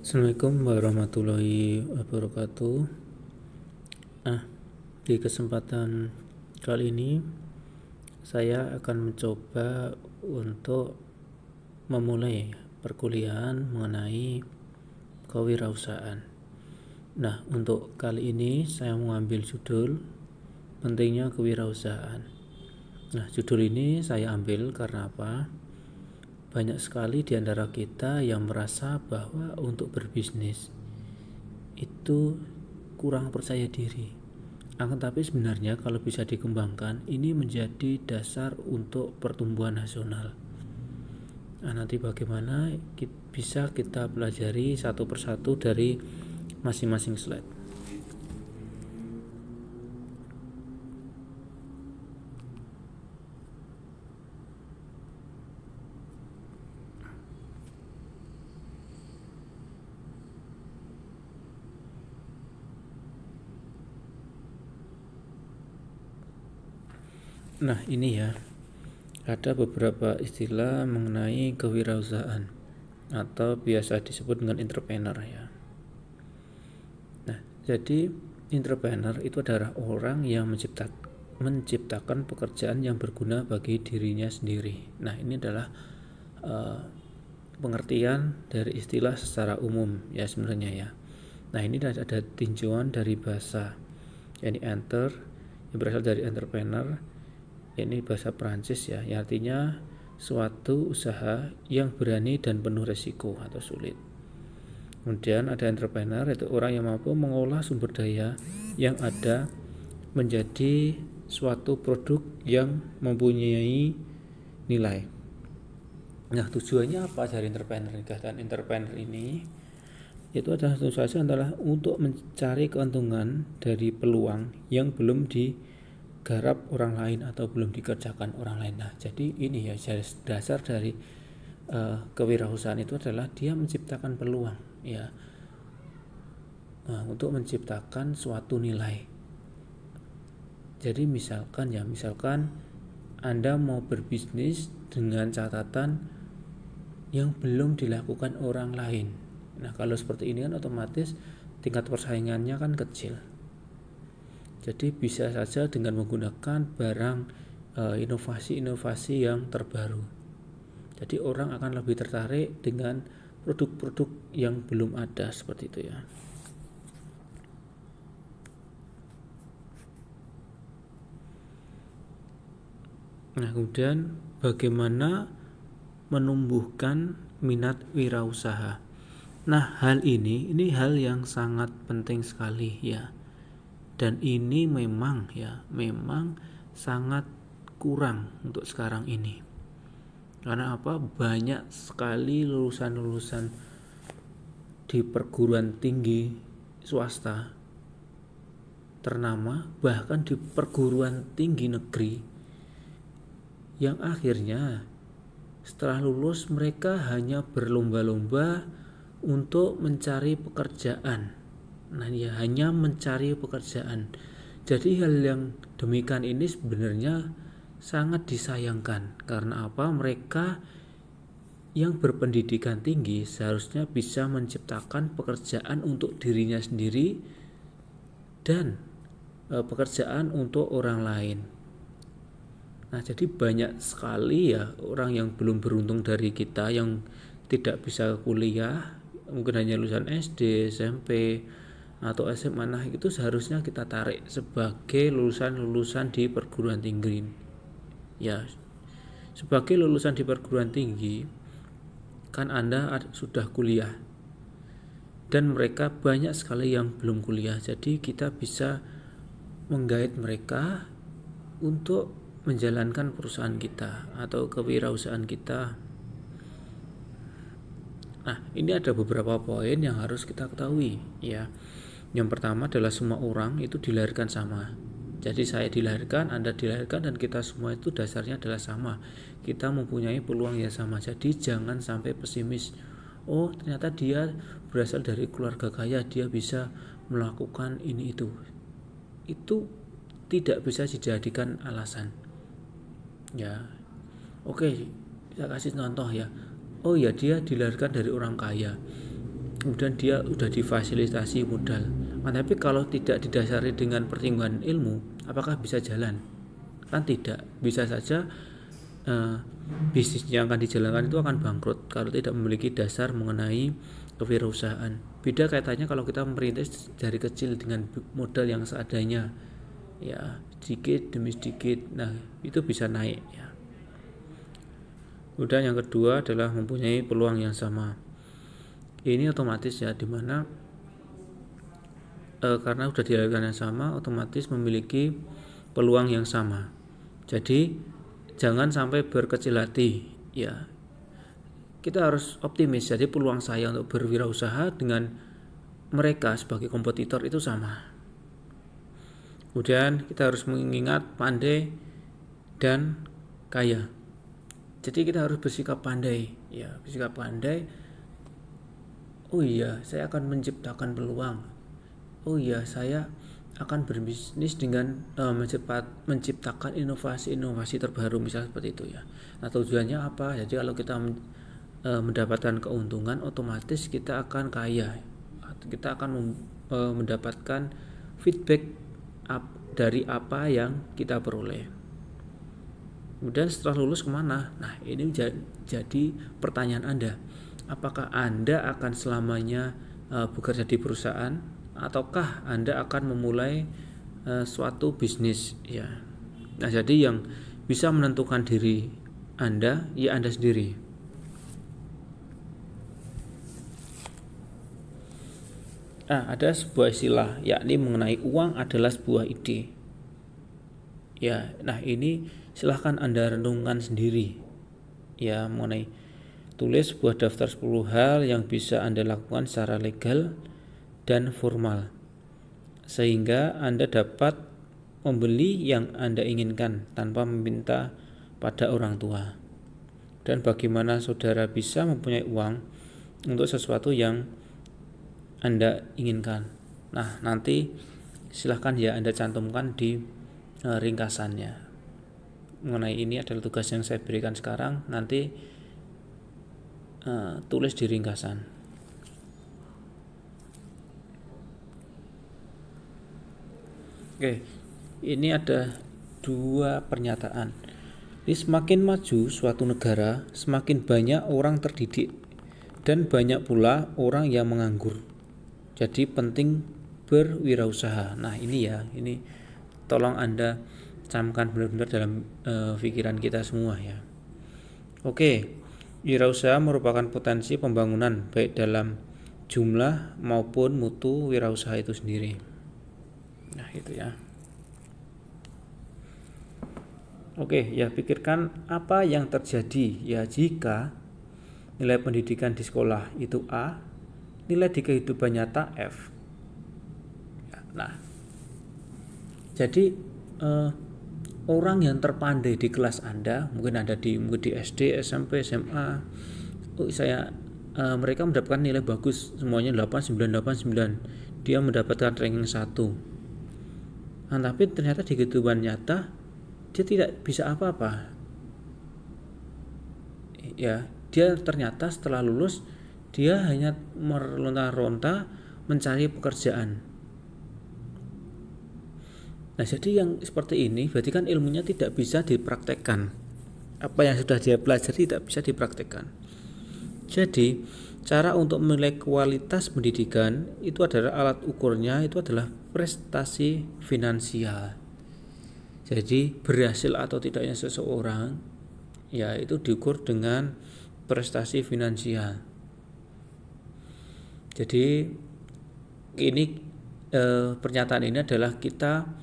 Assalamualaikum warahmatullahi wabarakatuh. Di kesempatan kali ini saya akan mencoba untuk memulai perkuliahan mengenai kewirausahaan. Nah, untuk kali ini saya mengambil judul pentingnya kewirausahaan. Nah, judul ini saya ambil karena apa? Banyak sekali di antara kita yang merasa bahwa untuk berbisnis itu kurang percaya diri. Akan tapi sebenarnya kalau bisa dikembangkan, ini menjadi dasar untuk pertumbuhan nasional. Nah, nanti bagaimana bisa kita pelajari satu persatu dari masing-masing slide. Nah, ini ya, ada beberapa istilah mengenai kewirausahaan atau biasa disebut dengan entrepreneur ya. Nah, jadi entrepreneur itu adalah orang yang menciptakan pekerjaan yang berguna bagi dirinya sendiri. Nah, ini adalah pengertian dari istilah secara umum ya sebenarnya ya. Nah, ini ada tinjauan dari bahasa, yakni enter yang berasal dari entrepreneur. Ini bahasa Prancis ya, yang artinya suatu usaha yang berani dan penuh resiko atau sulit. Kemudian ada entrepreneur, itu orang yang mampu mengolah sumber daya yang ada menjadi suatu produk yang mempunyai nilai. Nah, tujuannya apa dari entrepreneur? Dan entrepreneur ini itu adalah tentu saja adalah untuk mencari keuntungan dari peluang yang belum digarap orang lain atau belum dikerjakan orang lain. Nah, jadi ini ya dasar dari kewirausahaan itu adalah dia menciptakan peluang ya, untuk menciptakan suatu nilai. Jadi misalkan Anda mau berbisnis dengan catatan yang belum dilakukan orang lain. Nah, kalau seperti ini kan otomatis tingkat persaingannya kan kecil. Jadi bisa saja dengan menggunakan barang inovasi-inovasi yang terbaru. Jadi orang akan lebih tertarik dengan produk-produk yang belum ada seperti itu ya. Nah, kemudian bagaimana menumbuhkan minat wirausaha. Nah, hal ini hal yang sangat penting sekali ya. Dan ini memang sangat kurang untuk sekarang ini. Karena apa? Banyak sekali lulusan-lulusan di perguruan tinggi swasta ternama, bahkan di perguruan tinggi negeri, yang akhirnya setelah lulus mereka hanya berlomba-lomba untuk mencari pekerjaan. Nah, ya hanya mencari pekerjaan. Jadi hal yang demikian ini sebenarnya sangat disayangkan. Karena apa? Mereka yang berpendidikan tinggi seharusnya bisa menciptakan pekerjaan untuk dirinya sendiri dan pekerjaan untuk orang lain. Nah, jadi banyak sekali ya orang yang belum beruntung dari kita yang tidak bisa kuliah, mungkin hanya lulusan SD, SMP, atau SMA. Nah, itu seharusnya kita tarik sebagai lulusan di perguruan tinggi. Ya, sebagai lulusan di perguruan tinggi, kan Anda sudah kuliah. Dan mereka banyak sekali yang belum kuliah. Jadi kita bisa menggait mereka untuk menjalankan perusahaan kita atau kewirausahaan kita. Nah, ini ada beberapa poin yang harus kita ketahui ya. Yang pertama adalah semua orang itu dilahirkan sama. Jadi saya dilahirkan, Anda dilahirkan, dan kita semua itu dasarnya adalah sama. Kita mempunyai peluang yang sama. Jadi jangan sampai pesimis. Oh, ternyata dia berasal dari keluarga kaya, dia bisa melakukan ini itu. Itu tidak bisa dijadikan alasan. Ya, oke, saya kasih contoh ya. Oh ya, dia dilahirkan dari orang kaya. kemudian dia udah difasilitasi modal. Tapi kalau tidak didasari dengan pertimbangan ilmu, apakah bisa jalan? Kan tidak. Bisa saja bisnis yang akan dijalankan itu akan bangkrut kalau tidak memiliki dasar mengenai kewirausahaan. Beda kaitannya kalau kita merintis dari kecil dengan modal yang seadanya, ya sedikit demi sedikit, nah itu bisa naik ya. Kemudian yang kedua adalah mempunyai peluang yang sama. Ini otomatis ya, dimana karena sudah dilakukan yang sama, otomatis memiliki peluang yang sama. Jadi jangan sampai berkecil hati ya. Kita harus optimis. Jadi peluang saya untuk berwirausaha dengan mereka sebagai kompetitor itu sama. Kemudian kita harus mengingat pandai dan kaya. Jadi kita harus bersikap pandai ya, bersikap pandai. Oh iya, saya akan menciptakan peluang. Oh iya, saya akan berbisnis dengan menciptakan inovasi-inovasi terbaru, misalnya seperti itu ya. Nah, tujuannya apa? Jadi kalau kita mendapatkan keuntungan, otomatis kita akan kaya. Kita akan mendapatkan feedback dari apa yang kita peroleh. Kemudian setelah lulus kemana? Nah, ini jadi pertanyaan Anda. Apakah Anda akan selamanya bekerja di perusahaan, ataukah Anda akan memulai suatu bisnis ya? Nah, jadi yang bisa menentukan diri Anda ya Anda sendiri. Nah, ada sebuah istilah yakni mengenai uang adalah sebuah ide. Ya, nah ini silahkan Anda renungkan sendiri ya, mengenai tulis sebuah daftar 10 hal yang bisa Anda lakukan secara legal dan formal sehingga Anda dapat membeli yang Anda inginkan tanpa meminta pada orang tua. Dan bagaimana saudara bisa mempunyai uang untuk sesuatu yang Anda inginkan. Nah, nanti silahkan ya Anda cantumkan di ringkasannya. Mengenai ini adalah tugas yang saya berikan sekarang, nanti tulis di ringkasan. Oke, ini ada 2 pernyataan. Ini semakin maju suatu negara, semakin banyak orang terdidik dan banyak pula orang yang menganggur. Jadi penting berwirausaha. Nah, ini ya, ini tolong Anda camkan benar-benar dalam pikiran kita semua ya. Oke, wirausaha merupakan potensi pembangunan baik dalam jumlah maupun mutu wirausaha itu sendiri. Nah, itu ya. Oke, ya pikirkan apa yang terjadi ya jika nilai pendidikan di sekolah itu A, nilai di kehidupan nyata F. Nah, jadi orang yang terpandai di kelas Anda, mungkin ada mungkin di SD, SMP, SMA, mereka mendapatkan nilai bagus semuanya 89, dia mendapatkan ranking 1. Nah, tapi ternyata di kehidupan nyata dia tidak bisa apa-apa. Ya, dia ternyata setelah lulus dia hanya meronta-ronta mencari pekerjaan. Nah, jadi yang seperti ini berarti kan ilmunya tidak bisa dipraktekkan. Apa yang sudah dia pelajari tidak bisa dipraktekkan. Jadi, cara untuk menilai kualitas pendidikan itu adalah alat ukurnya itu adalah prestasi finansial. Jadi, berhasil atau tidaknya seseorang ya itu diukur dengan prestasi finansial. Jadi, ini pernyataan ini adalah kita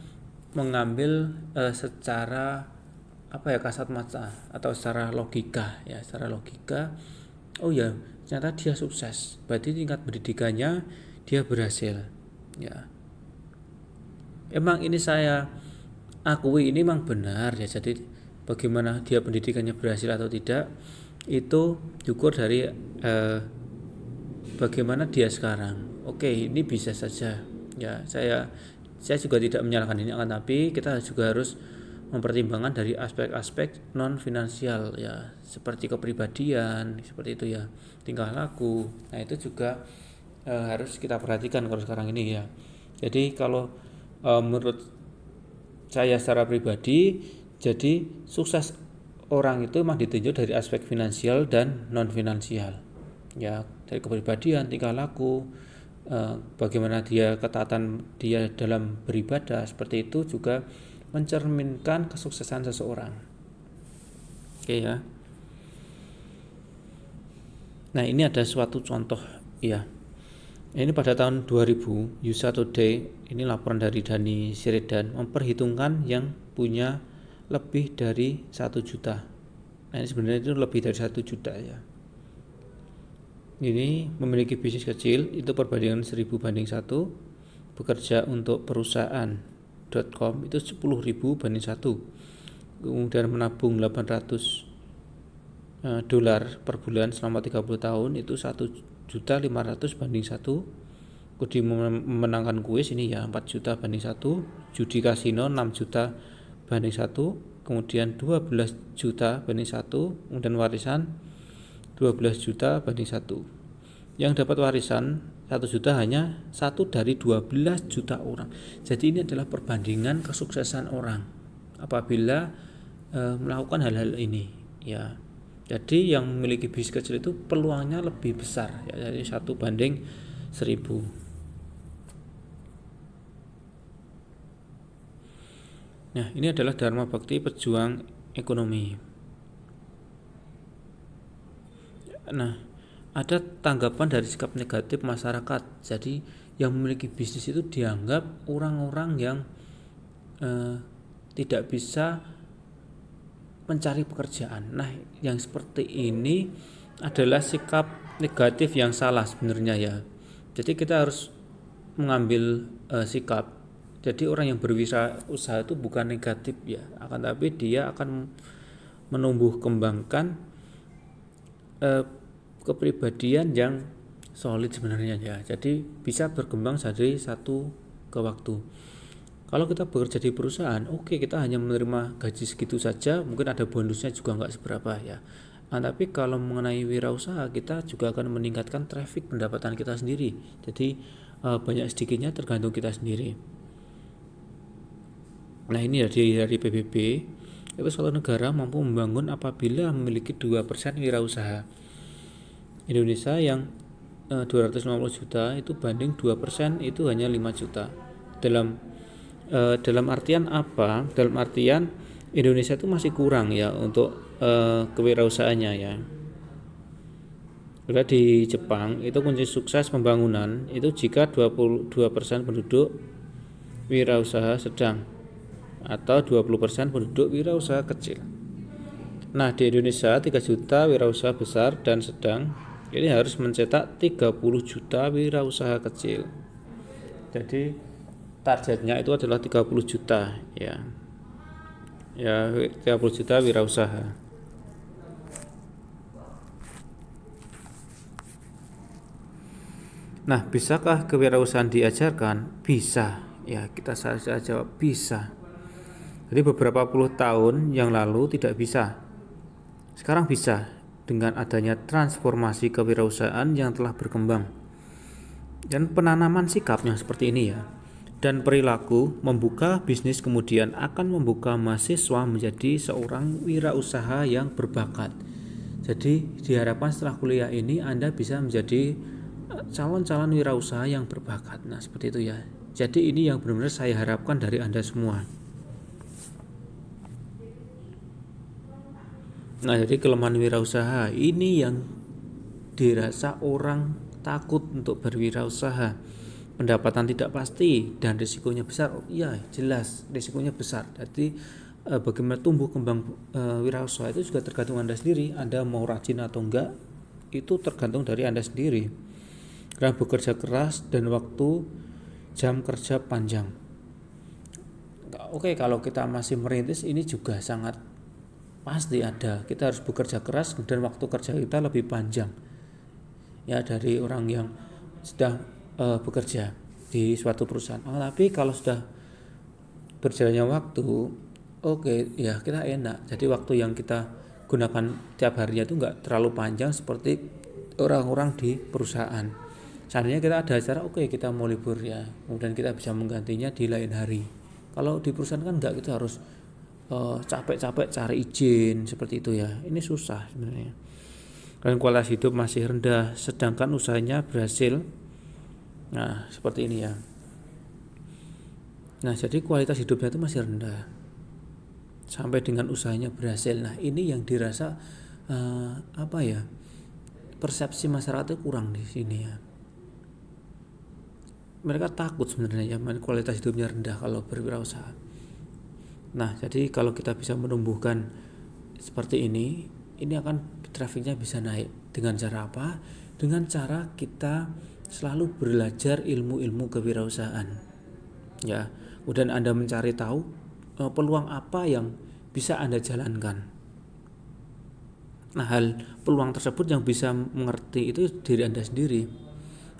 mengambil secara kasat mata atau secara logika ya, secara logika. Oh ya, ternyata dia sukses, berarti tingkat pendidikannya dia berhasil ya. Emang ini saya akui ini memang benar ya. Jadi bagaimana dia pendidikannya berhasil atau tidak itu diukur dari bagaimana dia sekarang. Oke, ini bisa saja ya, saya juga tidak menyalahkan ini, tapi kita juga harus mempertimbangkan dari aspek-aspek non finansial ya, seperti kepribadian, seperti itu ya, tingkah laku. Nah, itu juga harus kita perhatikan kalau sekarang ini ya. Jadi kalau menurut saya secara pribadi, jadi sukses orang itu memang ditinjau dari aspek finansial dan non finansial ya, dari kepribadian, tingkah laku, bagaimana ketaatan dia dalam beribadah, seperti itu juga mencerminkan kesuksesan seseorang. Oke ya. Nah, ini ada suatu contoh ya. Ini pada tahun 2000, USA Today, ini laporan dari Dani Sheridan, memperhitungkan yang punya lebih dari 1 juta. Nah, ini sebenarnya itu lebih dari 1 juta ya. Ini memiliki bisnis kecil, itu perbandingan 1000 banding 1. Bekerja untuk perusahaan.com itu 10.000 banding 1. Kemudian menabung $800 per bulan selama 30 tahun, itu 1.500.000 banding 1. Kemudian memenangkan kuis ini ya 4 juta banding 1. Judi kasino 6 juta banding 1. Kemudian 12 juta banding 1. Kemudian warisan 12 juta banding 1. Yang dapat warisan 1 juta hanya 1 dari 12 juta orang. Jadi ini adalah perbandingan kesuksesan orang apabila melakukan hal-hal ini ya. Jadi yang memiliki bisnis kecil itu peluangnya lebih besar ya, jadi 1 banding 1000. Nah, ini adalah Dharma Bakti pejuang ekonomi. Nah, ada tanggapan dari sikap negatif masyarakat. Jadi yang memiliki bisnis itu dianggap orang-orang yang tidak bisa mencari pekerjaan. Nah, yang seperti ini adalah sikap negatif yang salah sebenarnya ya. Jadi kita harus mengambil sikap. Jadi orang yang berwirausaha itu bukan negatif ya, akan tapi dia akan menumbuh kembangkan kepribadian yang solid sebenarnya ya. Jadi bisa berkembang dari satu ke waktu. Kalau kita bekerja di perusahaan, oke, kita hanya menerima gaji segitu saja, mungkin ada bonusnya juga nggak seberapa ya. Nah, tapi kalau mengenai wirausaha, kita juga akan meningkatkan traffic pendapatan kita sendiri. Jadi banyak sedikitnya tergantung kita sendiri. Nah, ini dari PBB, itu suatu negara mampu membangun apabila memiliki 2% wirausaha. Indonesia yang 250 juta itu banding 2% itu hanya 5 juta. Dalam artian apa? Dalam artian Indonesia itu masih kurang ya untuk kewirausahaannya ya. Bila di Jepang itu kunci sukses pembangunan itu jika 22% penduduk wirausaha sedang atau 20% penduduk wirausaha kecil. Nah, di Indonesia 3 juta wirausaha besar dan sedang, ini harus mencetak 30 juta wirausaha kecil. Jadi targetnya itu adalah 30 juta ya. Ya, 30 juta wirausaha. Nah, bisakah kewirausahaan diajarkan? Bisa. Ya, kita saja jawab bisa. Jadi beberapa puluh tahun yang lalu tidak bisa. Sekarang bisa dengan adanya transformasi kewirausahaan yang telah berkembang. Dan penanaman sikapnya seperti ini ya. Dan perilaku membuka bisnis kemudian akan membuka mahasiswa menjadi seorang wirausaha yang berbakat. Jadi diharapkan setelah kuliah ini Anda bisa menjadi calon-calon wirausaha yang berbakat. Nah, seperti itu ya. Jadi ini yang benar-benar saya harapkan dari Anda semua. Nah, jadi kelemahan wirausaha ini yang dirasa orang takut untuk berwirausaha. Pendapatan tidak pasti dan risikonya besar. Oh, iya, jelas risikonya besar. Jadi bagaimana tumbuh kembang wirausaha itu juga tergantung Anda sendiri. Anda mau rajin atau enggak itu tergantung dari Anda sendiri. Karena bekerja keras dan waktu jam kerja panjang. Oke, kalau kita masih merintis ini juga sangat pasti ada. Kita harus bekerja keras dan waktu kerja kita lebih panjang. Ya, dari orang yang sudah bekerja di suatu perusahaan. Tapi kalau sudah berjalannya waktu, oke, ya kita enak. Jadi waktu yang kita gunakan tiap harinya itu enggak terlalu panjang seperti orang-orang di perusahaan. Seandainya kita ada acara, oke, kita mau libur ya, kemudian kita bisa menggantinya di lain hari. Kalau di perusahaan kan enggak, kita harus capek-capek cari izin seperti itu ya. Ini susah sebenarnya. Dan kualitas hidup masih rendah, sedangkan usahanya berhasil. Nah, seperti ini ya. Nah, jadi kualitas hidupnya itu masih rendah sampai dengan usahanya berhasil. Nah, ini yang dirasa persepsi masyarakat itu kurang di sini ya. Mereka takut sebenarnya ya, kualitas hidupnya rendah kalau berwirausaha. Nah, jadi kalau kita bisa menumbuhkan seperti ini akan trafiknya bisa naik. Dengan cara apa? Dengan cara kita selalu belajar ilmu-ilmu kewirausahaan. Ya, kemudian Anda mencari tahu peluang apa yang bisa Anda jalankan. Nah, peluang tersebut yang bisa mengerti itu diri Anda sendiri.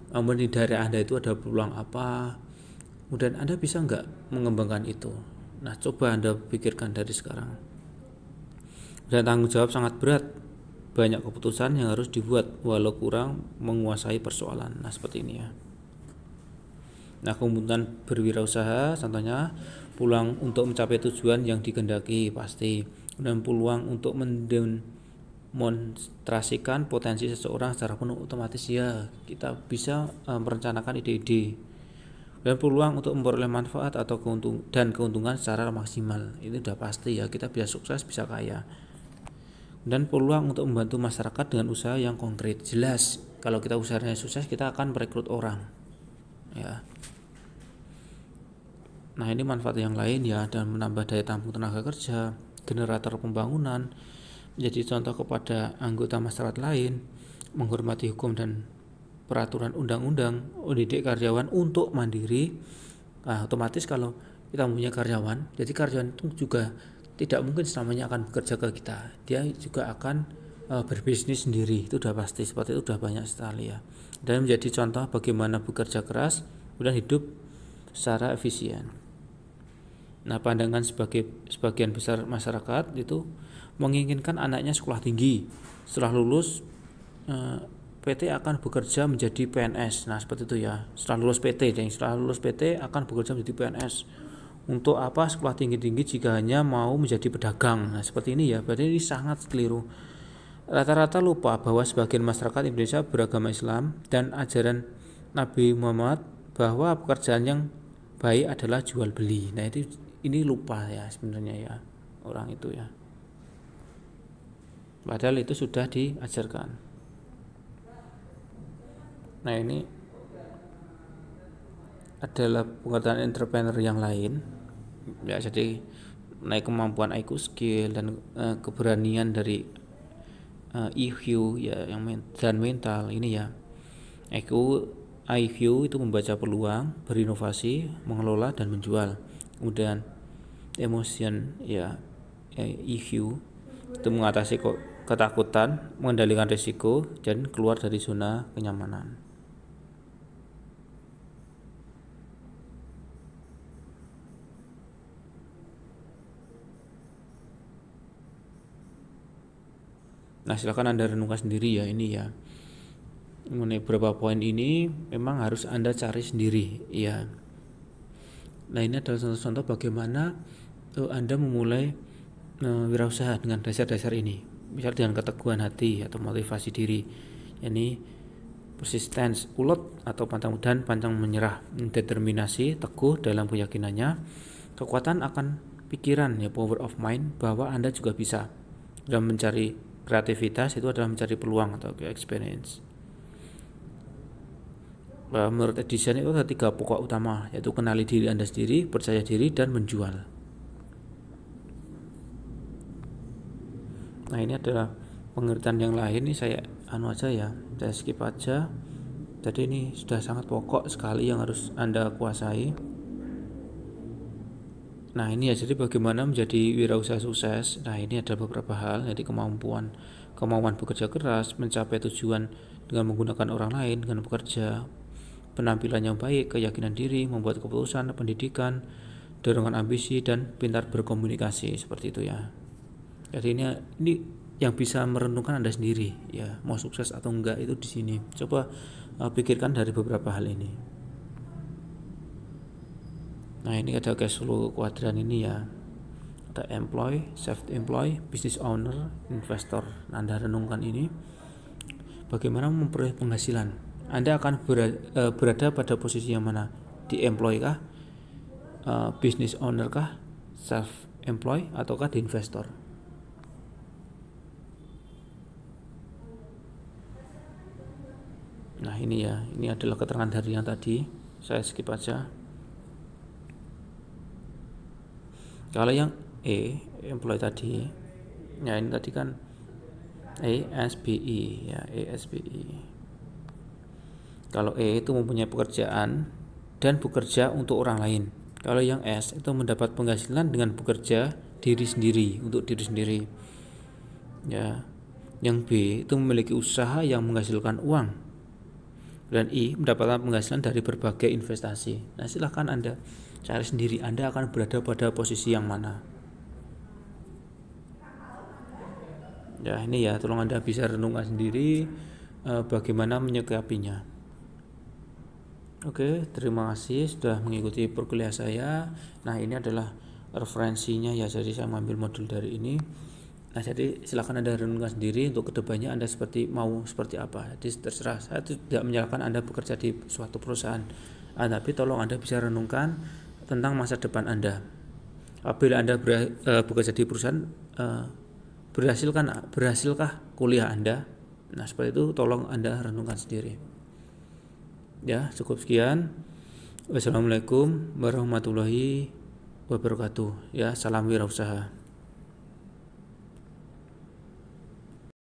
Namun di daerah Anda itu ada peluang apa, kemudian Anda bisa nggak mengembangkan itu. Nah, coba Anda pikirkan dari sekarang. Dan tanggung jawab sangat berat, banyak keputusan yang harus dibuat walau kurang menguasai persoalan. Nah, seperti ini ya. Nah, kemudian berwirausaha contohnya peluang untuk mencapai tujuan yang dikehendaki pasti, dan peluang untuk mendemonstrasikan potensi seseorang secara penuh otomatis ya, kita bisa merencanakan ide-ide. Dan peluang untuk memperoleh manfaat atau keuntungan secara maksimal, ini udah pasti ya, kita bisa sukses, bisa kaya. Dan peluang untuk membantu masyarakat dengan usaha yang konkret, jelas kalau kita usahanya sukses kita akan merekrut orang ya. Nah, ini manfaat yang lain ya, dan menambah daya tampung tenaga kerja, generator pembangunan, menjadi contoh kepada anggota masyarakat lain, menghormati hukum dan peraturan undang-undang, mendidik karyawan untuk mandiri. Nah, otomatis kalau kita punya karyawan, jadi karyawan itu juga tidak mungkin selamanya akan bekerja ke kita, dia juga akan berbisnis sendiri, itu udah pasti, seperti itu udah banyak sekali ya. Dan menjadi contoh bagaimana bekerja keras dan hidup secara efisien. Nah, pandangan sebagian besar masyarakat itu menginginkan anaknya sekolah tinggi, setelah lulus PT akan bekerja menjadi PNS. Nah, seperti itu ya, setelah lulus PT akan bekerja menjadi PNS. Untuk apa sekolah tinggi-tinggi jika hanya mau menjadi pedagang? Nah, seperti ini ya, berarti ini sangat keliru. Rata-rata lupa bahwa sebagian masyarakat Indonesia beragama Islam dan ajaran Nabi Muhammad bahwa pekerjaan yang baik adalah jual beli. Nah, ini lupa ya sebenarnya ya orang itu ya. Padahal itu sudah diajarkan. Nah, ini adalah pengertian entrepreneur yang lain ya, jadi naik kemampuan IQ skill dan keberanian dari EQ ya, yang dan mental ini ya. IQ itu membaca peluang, berinovasi, mengelola dan menjual. Kemudian emotion ya, EQ itu mengatasi ketakutan, mengendalikan risiko dan keluar dari zona kenyamanan. Nah, silakan Anda renungkan sendiri ya, ini ya. Mengenai beberapa poin ini memang harus Anda cari sendiri ya. Nah, ini adalah contoh-contoh bagaimana Anda memulai wirausaha dengan dasar-dasar ini. Misal dengan keteguhan hati atau motivasi diri. Ini persistence, ulet atau pantang menyerah, determinasi, teguh dalam keyakinannya, kekuatan akan pikiran ya, power of mind, bahwa Anda juga bisa. Dalam mencari kreativitas itu adalah mencari peluang atau experience. Menurut Edison itu ada 3 pokok utama, yaitu kenali diri Anda sendiri, percaya diri, dan menjual. Nah, ini adalah pengertian yang lain, ini saya saya skip aja. Jadi ini sudah sangat pokok sekali yang harus Anda kuasai. Nah, ini ya, jadi bagaimana menjadi wirausaha sukses. Nah, ini ada beberapa hal, jadi kemauan bekerja keras, mencapai tujuan dengan menggunakan orang lain, dengan bekerja, penampilan yang baik, keyakinan diri, membuat keputusan, pendidikan, dorongan ambisi, dan pintar berkomunikasi, seperti itu ya. Jadi ini yang bisa merenungkan Anda sendiri ya, mau sukses atau enggak itu di sini. Coba pikirkan dari beberapa hal ini. Nah, ini ada cash flow kuadran ini ya. Ada employee, self-employed, business owner, investor. Nah, Anda renungkan ini. Bagaimana memperoleh penghasilan? Anda akan berada pada posisi yang mana? Di employee kah? Business owner kah? Self-employed ataukah di investor? Nah, ini ya, ini adalah keterangan dari yang tadi. Saya skip aja. Kalau yang employee tadi, ya ini tadi kan ESBI ya, ESBI. Kalau itu mempunyai pekerjaan dan bekerja untuk orang lain. Kalau yang S itu mendapat penghasilan dengan bekerja diri sendiri, untuk diri sendiri. Ya. Yang B itu memiliki usaha yang menghasilkan uang. Dan I mendapatkan penghasilan dari berbagai investasi. Nah, silahkan Anda cari sendiri, Anda akan berada pada posisi yang mana. Ya, ini ya, tolong Anda bisa renungkan sendiri bagaimana menyikapinya. Oke, terima kasih sudah mengikuti perkuliahan saya. Nah, ini adalah referensinya ya, jadi saya mengambil modul dari ini. Nah, jadi silakan Anda renungkan sendiri untuk kedepannya Anda mau seperti apa. Jadi terserah, saya tidak menyalahkan Anda bekerja di suatu perusahaan, tapi tolong Anda bisa renungkan tentang masa depan Anda. Apabila Anda bekerja di perusahaan, berhasilkah kuliah Anda? Nah, seperti itu tolong Anda renungkan sendiri. Ya, cukup sekian. Wassalamualaikum warahmatullahi wabarakatuh. Ya, salam wirausaha.